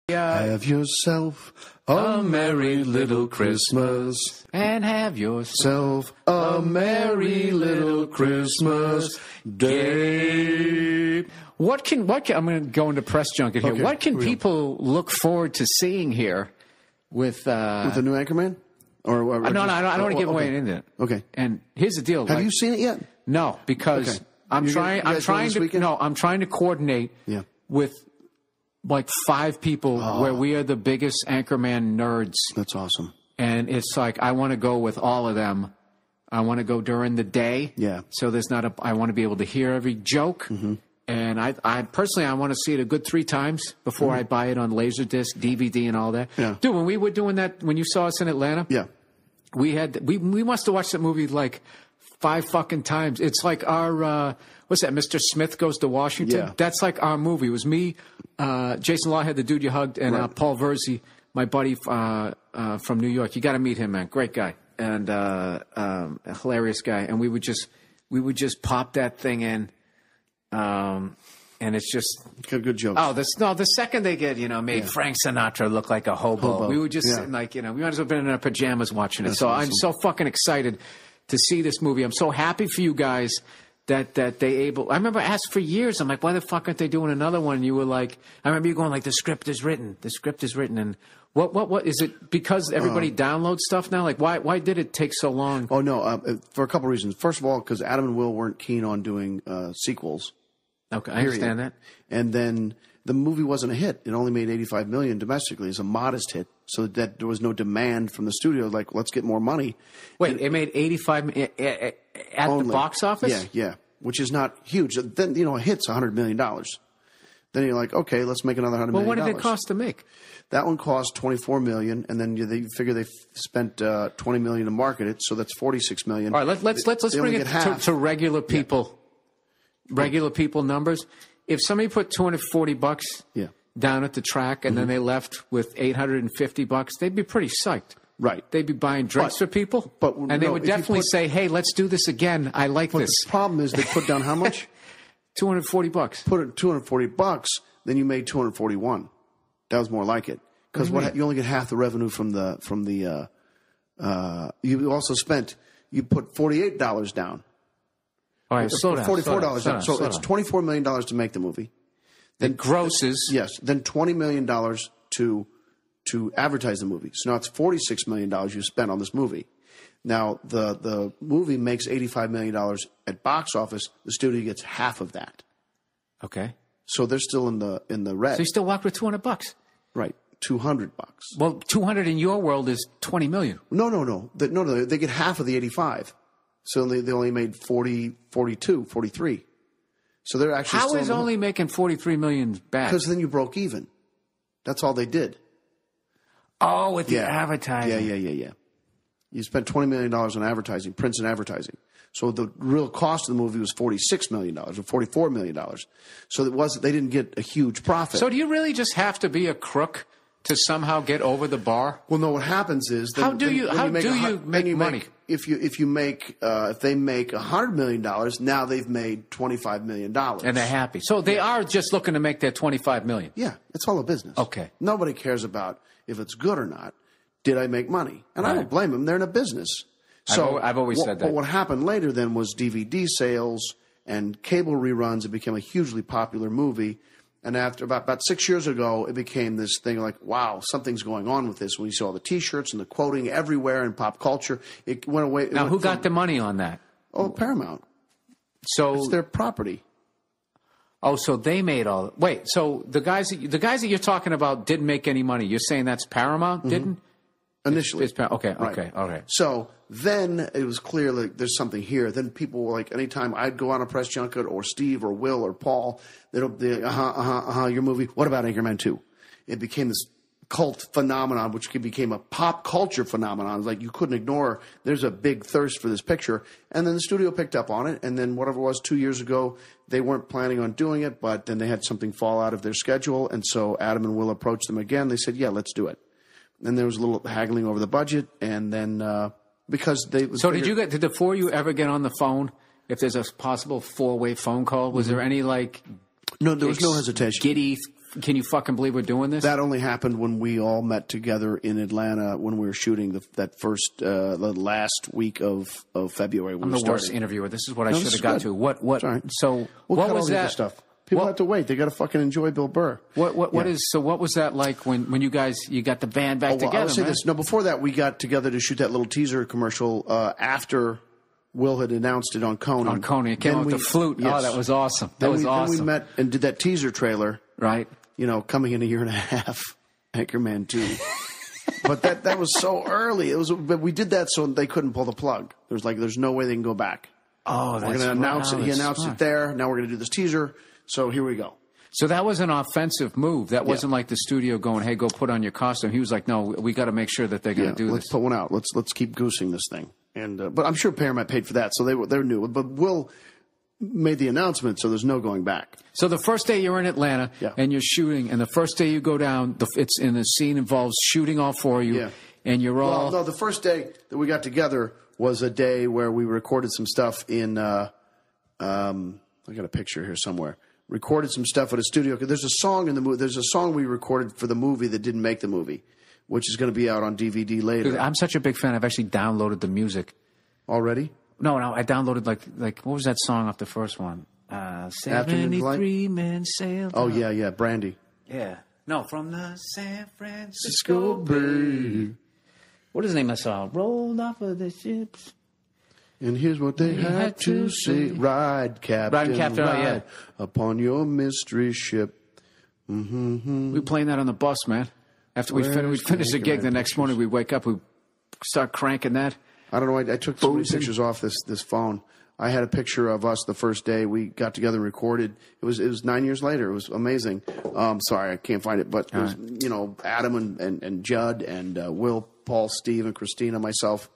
Have yourself a merry little Christmas. And have yourself A merry little Christmas day. What can I'm going to go into press junket here. Okay, What can people look forward to seeing here with the new Anchorman? Or no, I don't want to give away anything. Okay. And here's the deal. Have you seen it yet? No, because Okay. I'm trying to coordinate with like 5 people where we are the biggest Anchorman nerds. That's awesome. And it's like I want to go with all of them. I want to go during the day. Yeah. So there's not I want to be able to hear every joke. Mm-hmm. And I personally, I want to see it a good 3 times before I buy it on Laserdisc, DVD, and all that. Yeah. Dude, when we were doing that, when you saw us in Atlanta, we must have watched that movie like 5 fucking times. It's like our what's that? Mr. Smith Goes to Washington. Yeah. That's like our movie. It was me, Jason Lawhead, the dude you hugged, and Paul Verzi, my buddy from New York. You got to meet him, man. Great guy and a hilarious guy. And we would just pop that thing in. And it's just good jokes. Oh, the second they get made Frank Sinatra look like a hobo. We were just sitting like we might as well have been in our pajamas watching it. So awesome. I'm so fucking excited to see this movie. I'm so happy for you guys that they able. I remember I asked for years. I'm like, why the fuck aren't they doing another one? And you were like, I remember you going like, the script is written, and what is it? Because everybody downloads stuff now. Like, why did it take so long? Oh no, for a couple of reasons. First of all, because Adam and Will weren't keen on doing sequels. Okay, I understand that. And then the movie wasn't a hit. It only made $85 million domestically. It's a modest hit, so that there was no demand from the studio. Like, let's get more money. Wait, it made 85 at only. The box office? Yeah, which is not huge. Then a hit's $100 million. Then you're like, okay, let's make another $100 million. Well, what did it cost to make? That one cost $24 million, and then they figure they spent $20 million to market it, so that's $46 million. All right, let's bring it to regular people. Yeah. Regular people numbers. If somebody put $240 down at the track and then they left with $850, they'd be pretty psyched. Right. They'd be buying drinks for people. And they would definitely say, hey, let's do this again. I like this. The problem is they put down how much? $240. Put it $240, then you made $241. That was more like it. Because you only get half the revenue from the you also you put $48 down. All right, slow down. $44 down. So it's $24 million to make the movie. Then grosses. Yes. Then $20 million to advertise the movie. So now it's $46 million you spent on this movie. Now the movie makes $85 million at box office. The studio gets half of that. Okay. So they're still in the red. So you still walk with $200. Right. $200. Well, 200 in your world is $20 million. No. They get half of the 85. So they only made 43. So they're actually How is only making $43 million back? Because then you broke even. That's all they did. Oh, with the advertising. Yeah. You spent $20 million on advertising, prints and advertising. So the real cost of the movie was $46 million or $44 million. So they didn't get a huge profit. So do you really just have to be a crook to somehow get over the bar? Well, no. What happens is how do you make money? If they make $100 million, now they've made $25 million, and they're happy. So they are just looking to make their $25 million. Yeah, it's all a business. Okay. Nobody cares about if it's good or not. Did I make money? And I don't blame them. They're in a business. So I've always said that. But what happened later then was DVD sales and cable reruns. It became a hugely popular movie. And after about 6 years ago, it became this thing like, wow, something's going on with this. When you saw the T-shirts and the quoting everywhere in pop culture, it went away. Now, who got the money on that? Oh, Paramount. So it's their property. Oh, so they made all. Wait, so the guys that you're talking about didn't make any money. You're saying that's Paramount didn't? Initially. Okay, all right. So then it was clear like there's something here. Then people were like, anytime I'd go on a press junket or Steve or Will or Paul, your movie. What about Anchorman 2? It became this cult phenomenon, which became a pop culture phenomenon. Like you couldn't ignore. There's a big thirst for this picture. And then the studio picked up on it. And then whatever it was 2 years ago, they weren't planning on doing it, but then they had something fall out of their schedule. And so Adam and Will approached them again. They said, yeah, let's do it. And there was a little haggling over the budget, and then because they. So did the 4 of you ever get on the phone? If there's a possible 4-way phone call, was there any like? No, there was no hesitation. Giddy can you fucking believe we're doing this? That only happened when we all met together in Atlanta when we were shooting that first, the last week of February. I'm the worst interviewer. This is what I should have got to. What, right. So we'll what was that? Stuff. People have to wait. They got to fucking enjoy Bill Burr. What was that like when you guys, you got the band back together? I'll say this. No, before that, we got together to shoot that little teaser commercial, after Will had announced it on Conan. On Conan. It came out with the flute. Yes. Oh, that was awesome. That was awesome. Then we met and did that teaser trailer. Right. You know, coming in a year and a half, Anchorman 2. But that was so early. But we did that so they couldn't pull the plug. There's no way they can go back. Oh, that's We're going to announce it. He announced it there. Now we're going to do this teaser. So here we go. So that was an offensive move. That wasn't like the studio going, "Hey, go put on your costume." He was like, "No, we got to make sure that they're going to do this. Let's put one out. Let's keep goosing this thing." And but I'm sure Paramount paid for that, so they knew. But Will made the announcement, so there's no going back. So the first day you're in Atlanta and you're shooting, and the first day you go down, it's in the scene involves shooting all four of you, and you're all. Well, no, the first day that we got together was a day where we recorded some stuff in. I got a picture here somewhere. Recorded some stuff at a studio because there's a song in the movie. There's a song we recorded for the movie that didn't make the movie, which is going to be out on DVD later. Dude, I'm such a big fan. I've actually downloaded the music already. No, I downloaded like what was that song off the first one? 73 men sailed. Oh yeah, Brandy. Yeah, no, from the San Francisco Bay. What is the name of the song? Rolled off of the ships. And here's what they had to say. Ride, Captain, ride upon your mystery ship. Mm-hmm. We were playing that on the bus, man. After we finished the gig, the next morning we wake up, we start cranking that. I don't know. I took so many pictures off this phone. I had a picture of us the first day we got together and recorded. It was 9 years later. It was amazing. Sorry, I can't find it, but it was, Adam and Judd and Will, Paul, Steve, and Christina, myself.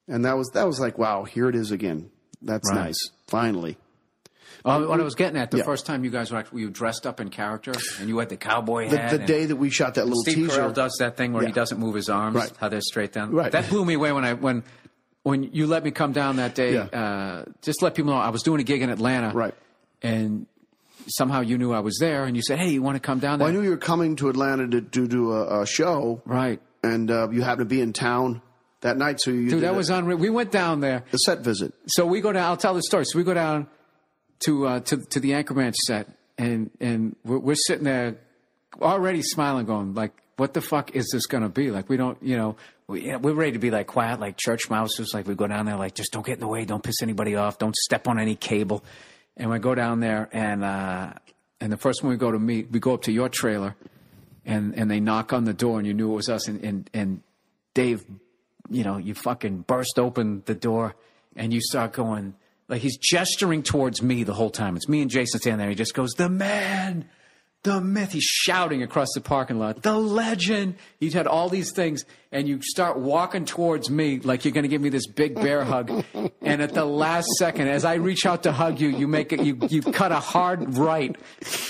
And that was like, wow, here it is again. That's nice. Finally. What I was getting at, the first time you guys were you dressed up in character and you had the cowboy hat. The day that we shot that little Steve teaser. Carell does that thing where he doesn't move his arms, how they're straight down. Right. That blew me away when you let me come down that day. Just to let people know, I was doing a gig in Atlanta. Right. And somehow you knew I was there and you said, "Hey, you want to come down there?" Well, I knew you were coming to Atlanta to do a show. Right. And you happened to be in town that night, so you Dude, that was unreal. We went down there. The set visit. So we go down. I'll tell the story. So we go down to the Anchorman set, and we're sitting there already smiling, going like, "What the fuck is this going to be?" Like we don't, we're ready to be like quiet, like church mouses. Like we go down there, like just don't get in the way, don't piss anybody off, don't step on any cable. And we go down there, and the first one we go to meet, we go up to your trailer, and they knock on the door, and you knew it was us, and Dave. You fucking burst open the door and you start going, like he's gesturing towards me the whole time. It's me and Jason standing there. He just goes, "The man, the myth." He's shouting across the parking lot, "The legend." He's had all these things and you start walking towards me like you're going to give me this big bear hug. And at the last second, as I reach out to hug you, you cut a hard right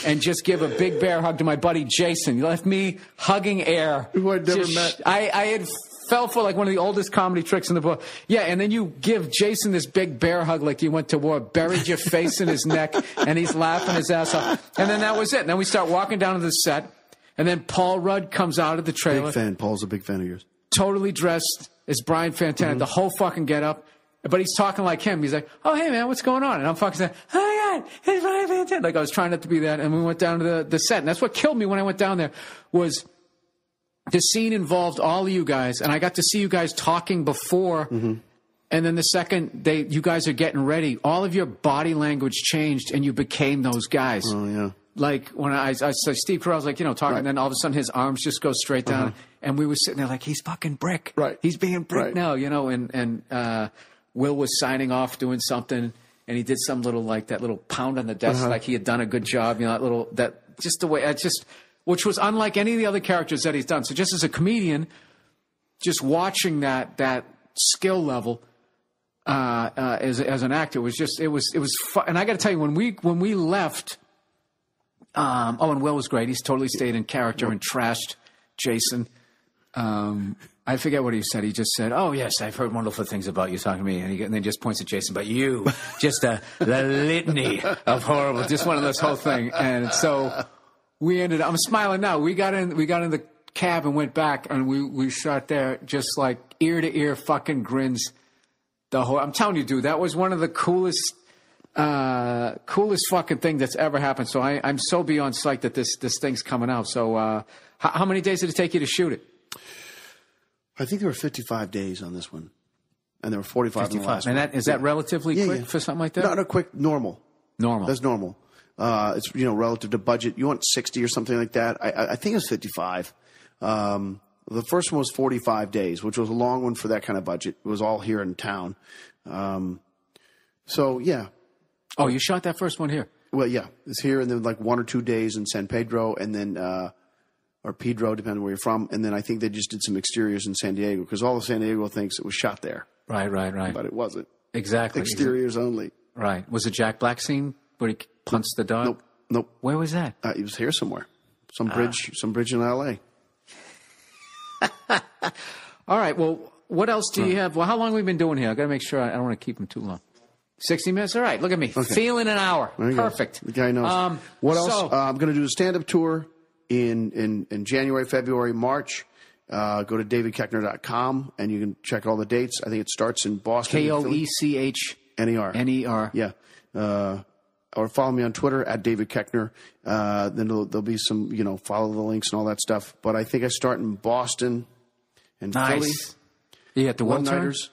and just give a big bear hug to my buddy Jason. You left me hugging air. Who I'd never met. I had fell for like one of the oldest comedy tricks in the book. Yeah, and then you give Jason this big bear hug like you went to war, buried your face in his neck, and he's laughing his ass off. And then that was it. And then we start walking down to the set, and then Paul Rudd comes out of the trailer. Big fan. Paul's a big fan of yours. Totally dressed as Brian Fantana, the whole fucking getup. But he's talking like him. He's like, "Oh, hey, man, what's going on?" And I'm fucking saying, "Oh, my God, it's Brian Fantana." Like I was trying not to be that. And we went down to the set. And that's what killed me when I went down there was the scene involved all of you guys, and I got to see you guys talking before, and then the second you guys are getting ready, all of your body language changed, and you became those guys. Oh, yeah. Like, when I saw Steve Carell's like, talking, and then all of a sudden his arms just go straight down, and we were sitting there like, he's fucking Brick. Right. He's being Brick now, and Will was signing off doing something, and he did some little, like, that little pound on the desk, like he had done a good job, just the way, which was unlike any of the other characters that he's done. So just as a comedian, just watching that skill level as an actor was it was fun. And I got to tell you, when we left, and Will was great. He's totally stayed in character and trashed Jason. I forget what he said. He just said, "Oh yes, I've heard wonderful things about you talking to me," and then just points at Jason. But you, just the litany of horrible, just one of this whole thing. And so we ended up, I'm smiling now. We got in the cab and went back, and we sat there just like ear to ear fucking grins. I'm telling you, dude, that was one of the coolest fucking thing that's ever happened. So I'm so beyond psyched that this thing's coming out. So how many days did it take you to shoot it? I think there were 55 days on this one, and there were 45 in the last one. And is that relatively quick for something like that? No, quick, normal. Normal. That's normal. It's relative to budget. You want 60 or something like that. I think it was 55. The first one was 45 days, which was a long one for that kind of budget. It was all here in town. So yeah. Oh, you shot that first one here? Well, yeah, it's here, and then like 1 or 2 days in San Pedro, and then or Pedro, depending on where you're from, and then I think they just did some exteriors in San Diego because all of San Diego thinks it was shot there. Right. But it wasn't. Exactly. Exteriors only. Right. Was it Jack Black scene where he punts the dog? Nope. Where was that? He was here somewhere. Some bridge in L.A. All right. Well, what else do you have? Well, how long have we been doing here? I got to make sure I don't want to keep them too long. 60 minutes? All right. Look at me. Okay. Feeling an hour. Perfect. The guy knows. What else? I'm going to do a stand-up tour in January, February, March. Go to davidkoechner.com, and you can check all the dates. I think it starts in Boston. Koechner. Ner. Yeah. Or follow me on Twitter at David Koechner. Then there'll be some, follow the links and all that stuff. But I think I start in Boston and Philly. You at the Wiltern? One-nighters.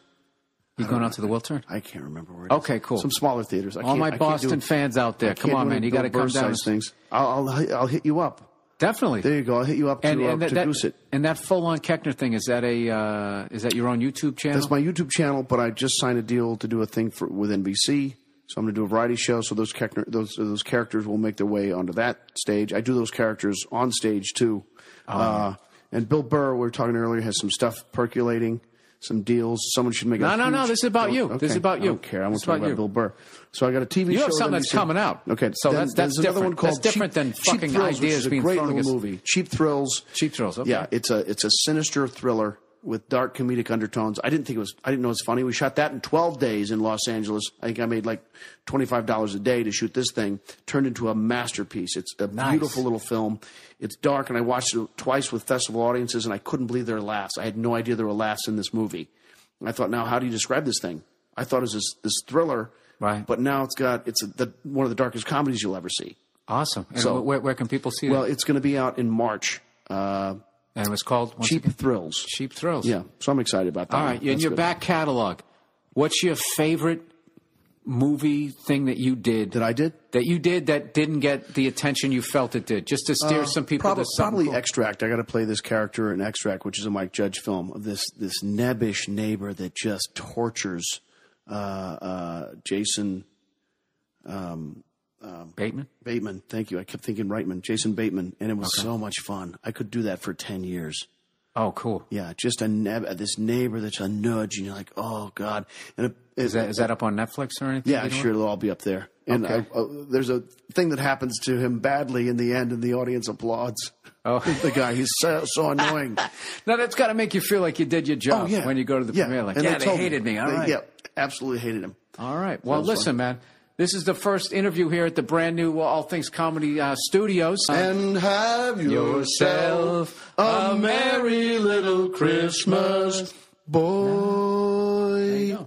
You going out to the Wiltern? I can't remember where it is. Okay, cool. Some smaller theaters. All my Boston fans out there, come on, man. You got to come down. Things. I'll hit you up. Definitely. There you go. I'll hit you up to Goose It. And that full-on Koechner thing, is that your own YouTube channel? That's my YouTube channel, but I just signed a deal to do a thing with NBC. So I'm going to do a variety show. So those those characters will make their way onto that stage. I do those characters on stage too. And Bill Burr, we were talking earlier, has some stuff percolating, some deals. Someone should make No. This is about you. Okay. This is about you. I don't care. I want to talk about Bill Burr. So I got a TV show. You have something that's coming out. Okay. So that's another one called that's different than fucking Thrills, ideas being thrown. Great little movie. Cheap Thrills. Cheap Thrills. Okay. Yeah, it's a sinister thriller with dark comedic undertones. I didn't know it was funny. We shot that in 12 days in Los Angeles. I think I made like $25 a day to shoot this thing. Turned into a masterpiece. It's a beautiful little film. It's dark, and I watched it twice with festival audiences, and I couldn't believe there were laughs. I had no idea there were laughs in this movie. And I thought, now how do you describe this thing? I thought it was this thriller, right? But now it's one of the darkest comedies you'll ever see. Awesome. And so where can people see it? Well, it's going to be out in March. And it was called Cheap Thrills. Cheap Thrills. Yeah, so I'm excited about that. All right, in your back catalog, what's your favorite movie thing that you did? That didn't get the attention you felt it did, just to steer some people to something probably cool. Extract. I got to play this character in Extract, which is a Mike Judge film, of this nebbish neighbor that just tortures Jason Bateman. Thank you. I kept thinking Reitman. Jason Bateman, and it was so much fun. I could do that for 10 years. Oh, cool. Yeah, just this neighbor that's a nudge, and you're like, oh God. And is that up on Netflix or anything? Yeah, sure, it'll all be up there. And there's a thing that happens to him badly in the end, and the audience applauds. Oh, the guy, he's so annoying. Now that's got to make you feel like you did your job when you go to the premiere. Like, they hated me. All right. Yeah, absolutely hated him. All right. Well, listen, man. This is the first interview here at the brand new All Things Comedy Studios. And have yourself a merry little Christmas, boy.